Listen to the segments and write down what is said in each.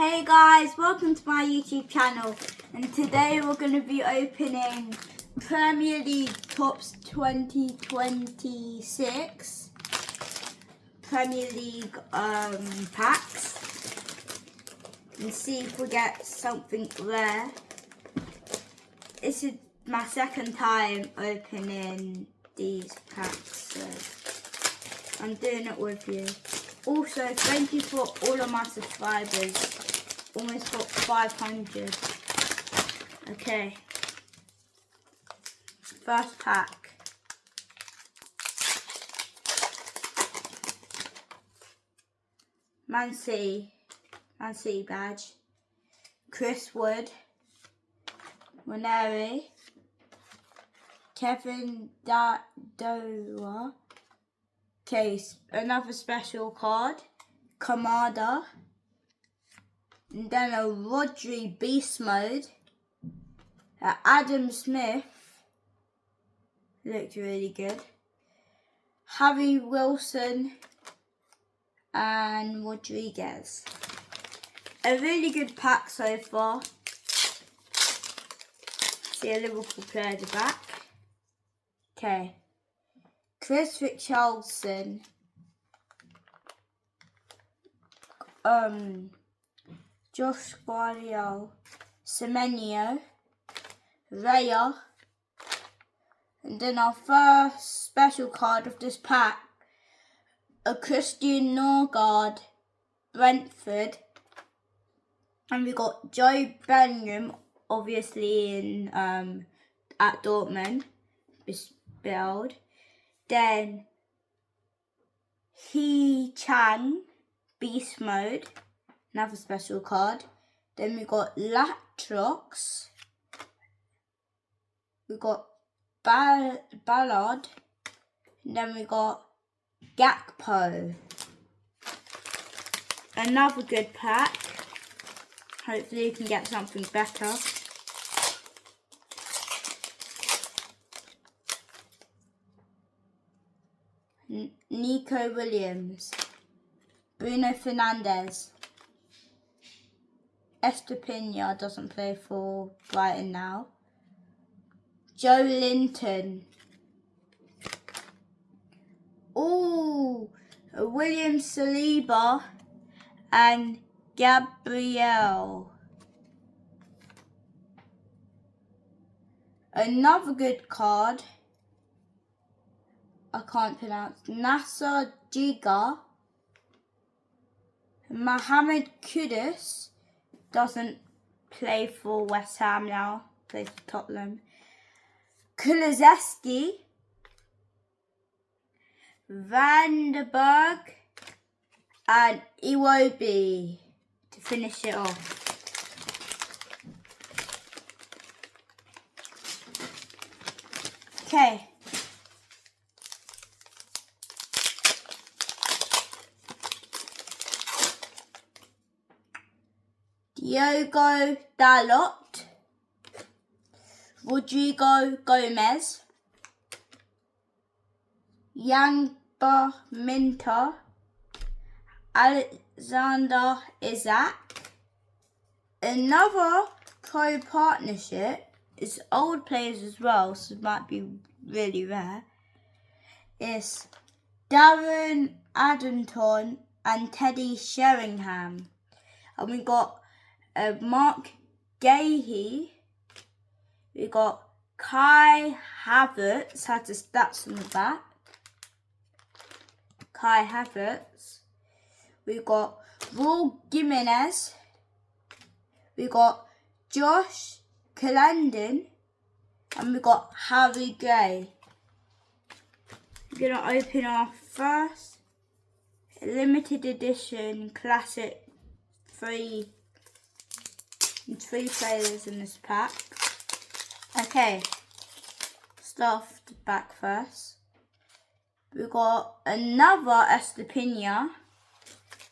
Hey guys, welcome to my YouTube channel, and today we're going to be opening Premier League Tops 2026 Premier League packs and see if we get something rare. This is my second time opening these packs, so I'm doing it with you. Also, thank you for all of my subscribers. Almost got 500. Okay. First pack. Man City badge. Chris Wood. Ranieri. Kevin Doa. Okay, another special card. Kamada. And then a Rodri Beast Mode. Adam Smith. Looked really good. Harry Wilson. And Rodriguez. A really good pack so far. See a Liverpool player at the back. Okay. Chris Richarlison. Josh Guardiola, Semenyo, Raya, and then our first special card of this pack, a Christian Norgard, Brentford, and we got Joe Bellingham, obviously in at Dortmund, build. Then He Chang, Beast Mode. Another special card. Then we got Latrox. We got Ballard. And then we got Gakpo. Another good pack. Hopefully you can get something better. Nico Williams. Bruno Fernandes. Estepina doesn't play for Brighton now. Joe Linton. Ooh, William Saliba and Gabriel. Another good card. I can't pronounce. Nasser Jiga. Mohamed Kudus. Doesn't play for West Ham now, plays for Tottenham. Kulusevski, Van der Berg, and Iwobi to finish it off. Okay. Diogo Dalot, Rodrigo Gomez, Yanba Minter, Alexander Isak. Another co-partnership is old players as well, so it might be really rare. It's Darren Addington and Teddy Sheringham. And we got Mark Gahey. We got Kai Havertz, had the stats on the back. Kai Havertz. We got Raul Jimenez. We got Josh Calandon. And we got Harry Gray. We're going to open our first limited edition classic three players in this pack. Okay, start off the back first. We got another Estepina.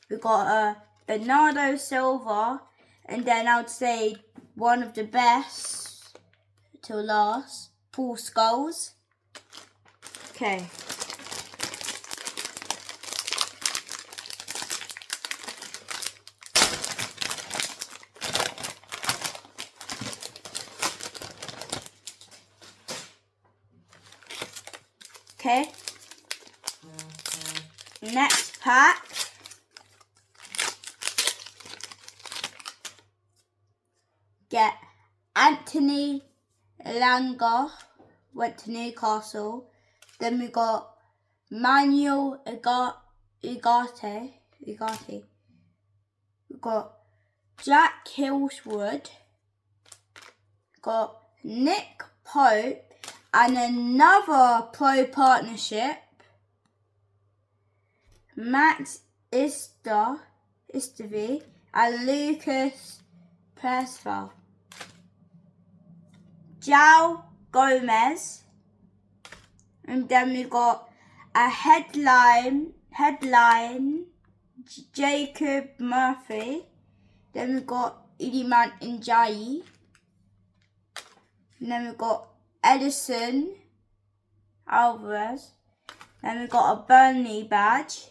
We got a Bernardo Silva, and then I would say one of the best till last, Paul Scholes. Okay. Okay. Next pack. Get Anthony Langer, went to Newcastle. Then we got Manuel Ugarte. We got Jack Hillswood. Got Nick Pope and another pro partnership. Max Istvi and Lucas Presval. João Gomez. And then we got a headline Jacob Murphy. Then we got Iliman Ndiaye. And then we got Edison Alvarez. Then we got a Burnley badge.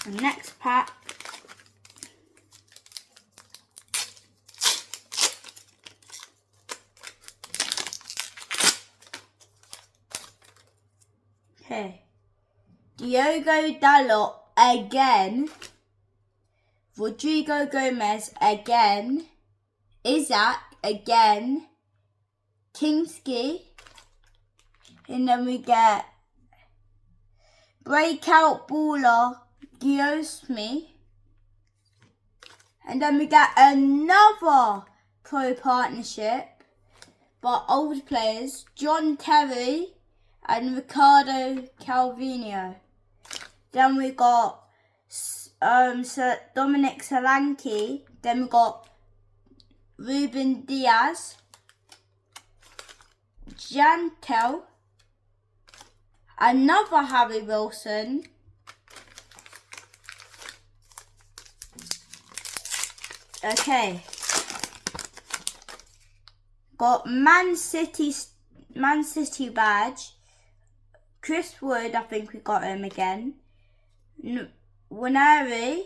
The next pack. Okay. Diogo Dalot again. Rodrigo Gomez again. Isaac again. Kingsky. And then we get breakout baller Giosme. And then we get another pro partnership by old players John Terry and Ricardo Calvino. Then we got Dominic Solanke. Then we got Ruben Diaz, Jantel, another Harry Wilson, okay, got Man City badge, Chris Wood, I think we got him again, Waneri,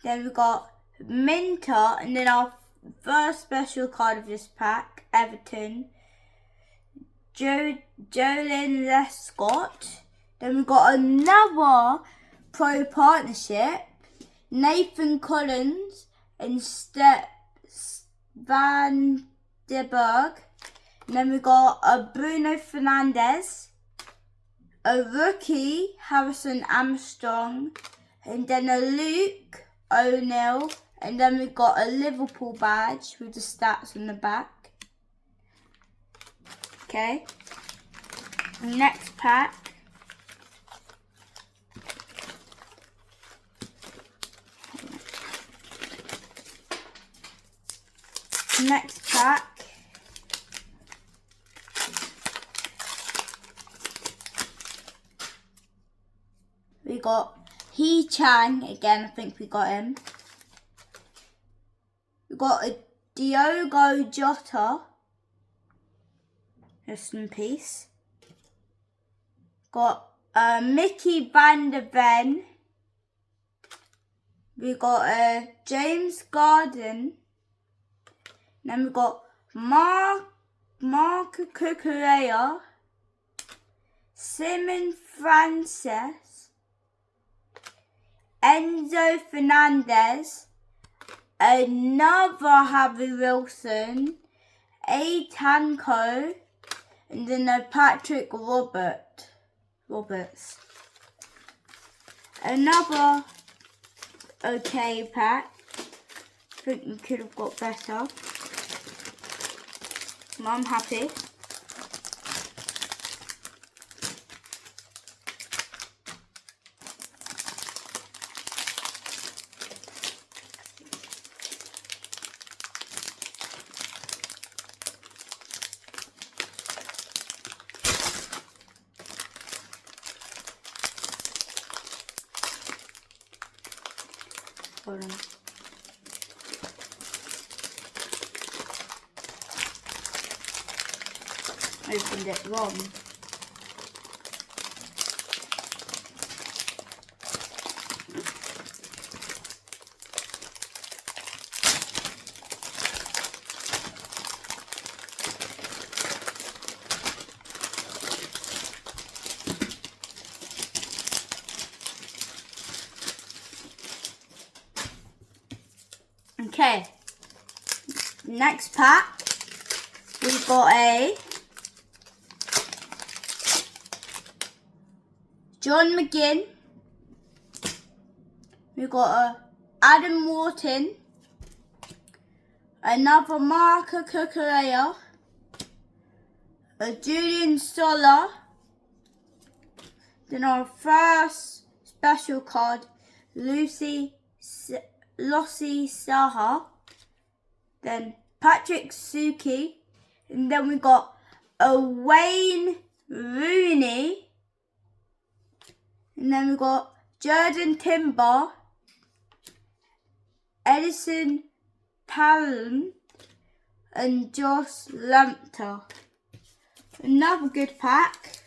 then we got Minter, and then our first special card of this pack, Everton, Jolyn Lescott. Then we got another pro partnership, Nathan Collins and Van der Berg. And then we got a Bruno Fernandes, a rookie, Harrison Armstrong, and then a Luke O'Neill. And then we got a Liverpool badge with the stats on the back. Okay. Next pack. Next pack. We got He Chang again. I think we got him. We got a Diogo Jota. Rest in peace. Got Mickey van der Ven. We got James Garden. Then we got Mark Cucurella, Simon Francis, Enzo Fernandez, another Harvey Wilson, A Tanko, and then a Patrick Roberts. Another okay pack. I think we could have got better. I'm happy. Hold on. Opened it wrong. Okay, next pack, we've got a John McGinn, we've got a Adam Wharton, another Marco Cucurella, a Julian Solar, then our first special card, Lossie Saha, then Patrick Suki, and then we got a Wayne Rooney, and then we got Jordan Timber, Edison Palm, and Josh Lampter. Another good pack.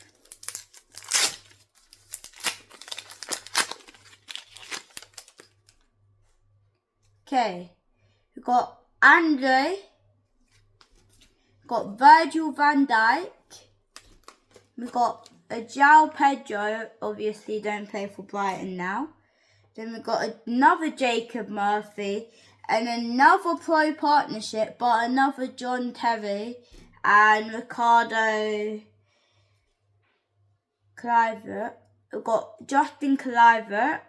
Okay, we've got Andre, got Virgil van Dijk, we've got a João Pedro, obviously don't play for Brighton now. Then we've got another Jacob Murphy and another pro partnership, but another John Terry and Ricardo Kluivert. We've got Justin Kluivert.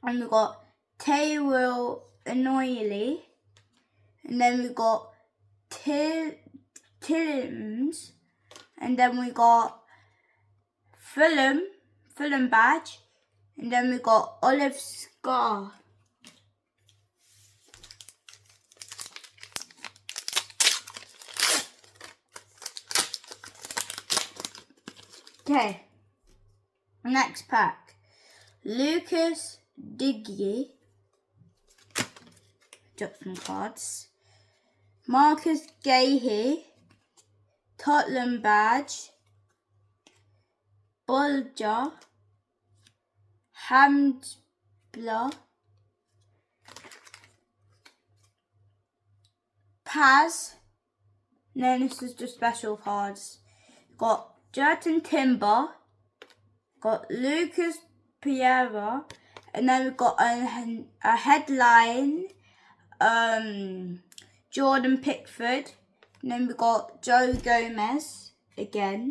And we've got Taylor Anoili. And then we've got Tillms. And then we got Fulham badge. And then we got Olive Scar. Okay, next pack. Lucas Diggy. Drop some cards. Marcus Gahey. Tottenham badge. Bulger. Hamdblah. Paz. And then this is the special cards. Got Jordan Timber. Got Lucas Piera. And then we've got a headline, Jordan Pickford. And then we've got Joe Gomez again.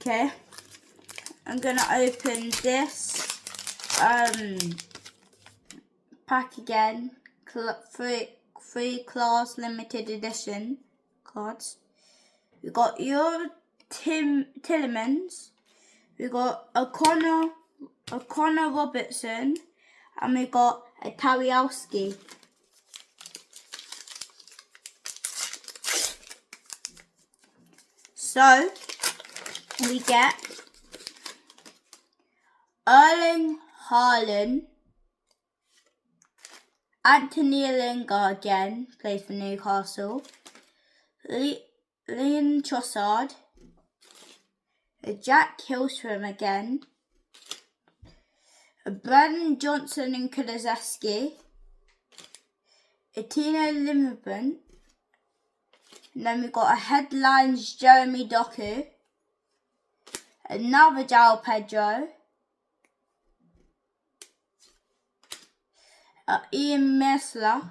Okay, I'm going to open this pack again. Free class limited edition cards. We've got your Tillemans. We got a Connor Robertson, and we got a Tarkowski. So we get Erling Haaland, Anthony Lingard again, plays for Newcastle, Leon Trossard, Jack Hillstrom again, Brandon Johnson and Kulusevski, Tino Limmerman, and then we've got a headlines Jeremy Doku, another João Pedro, Ian Messler,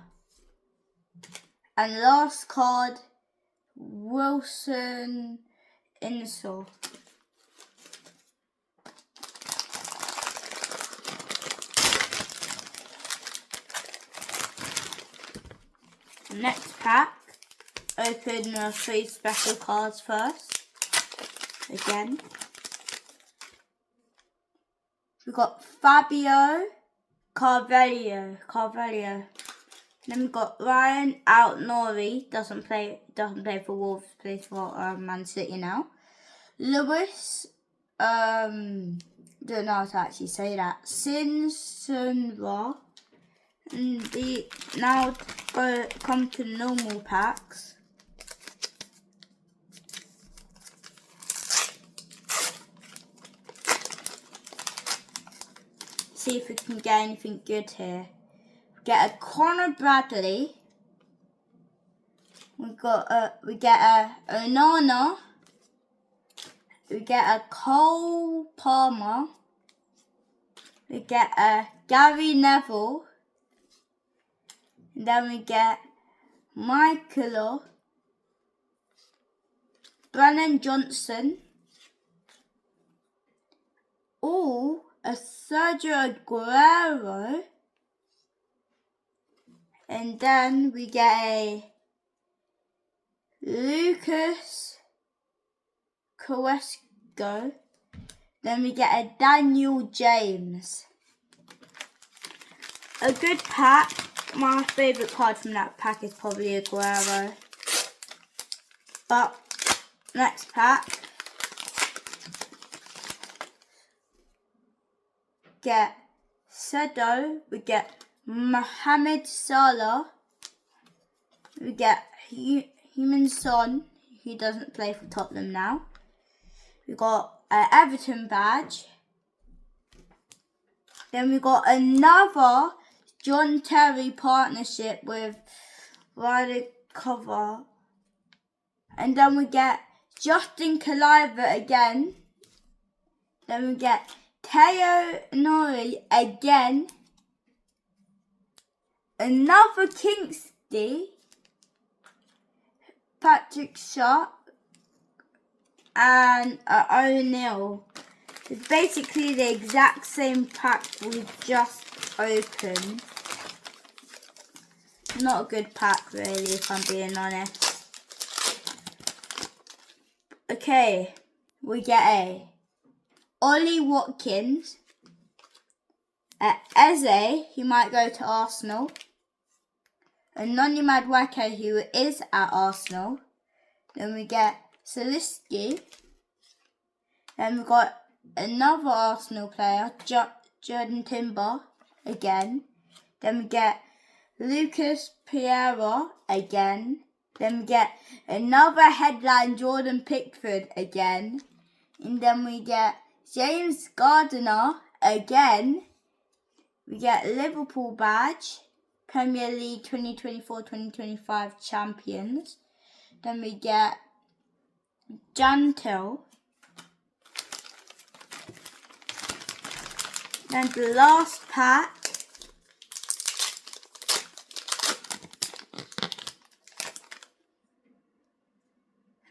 and last card Wilson Insel. Next pack, open the 3 special cards first. Again, we've got Fabio Carvalho. Then we've got Ryan Out-Nori, doesn't play for Wolves, plays for Man City now. Lewis, don't know how to actually say that. Sinsunra. And now come to normal packs. See if we can get anything good here. Get a Connor Bradley. We get a Onana. We get a Cole Palmer. We get a Gary Neville. And then we get Michael, Brennan Johnson. Oh, a Sergio Aguero. And then we get a Lucas Coesco. Then we get a Daniel James. A good pack. My favourite card from that pack is probably Aguero. But next pack. Get Sedo. We get Mohamed Salah. We get Heung-min Son, who doesn't play for Tottenham now. We got an Everton badge. Then we got another John Terry partnership with Ryder Cover. And then we get Justin Clivert again. Then we get Teo Nori again. Another Kingsley. Patrick Sharp. And O'Neill. It's basically the exact same pack we just opened. Not a good pack really, if I'm being honest. Okay, we get a Ollie Watkins. Eze, he might go to Arsenal. A Noni Madueke, who is at Arsenal. Then we get Saliski. Then we got another Arsenal player, Jordan Timber, again. Then we get Lucas Piera again. Then we get another headline, Jordan Pickford again. And then we get James Gardner again. We get Liverpool badge, Premier League 2024-2025 champions. Then we get Jantel. Then the last pack.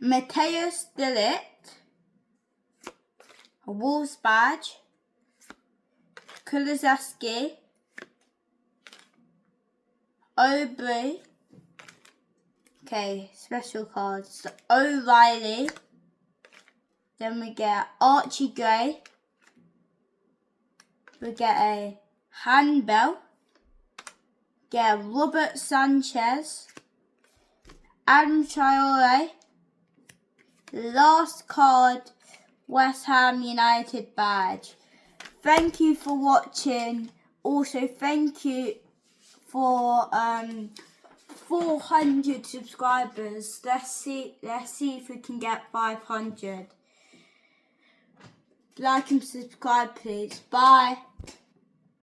Mateus De Ligt, a Wolves badge, Kulizeski, Aubrey, okay, special cards, O'Reilly, then we get Archie Gray, we get a Handbell, get a Robert Sanchez, Adam Traore. Last card, West Ham United badge. Thank you for watching. Also, thank you for 400 subscribers. Let's see if we can get 500. Like and subscribe, please. Bye.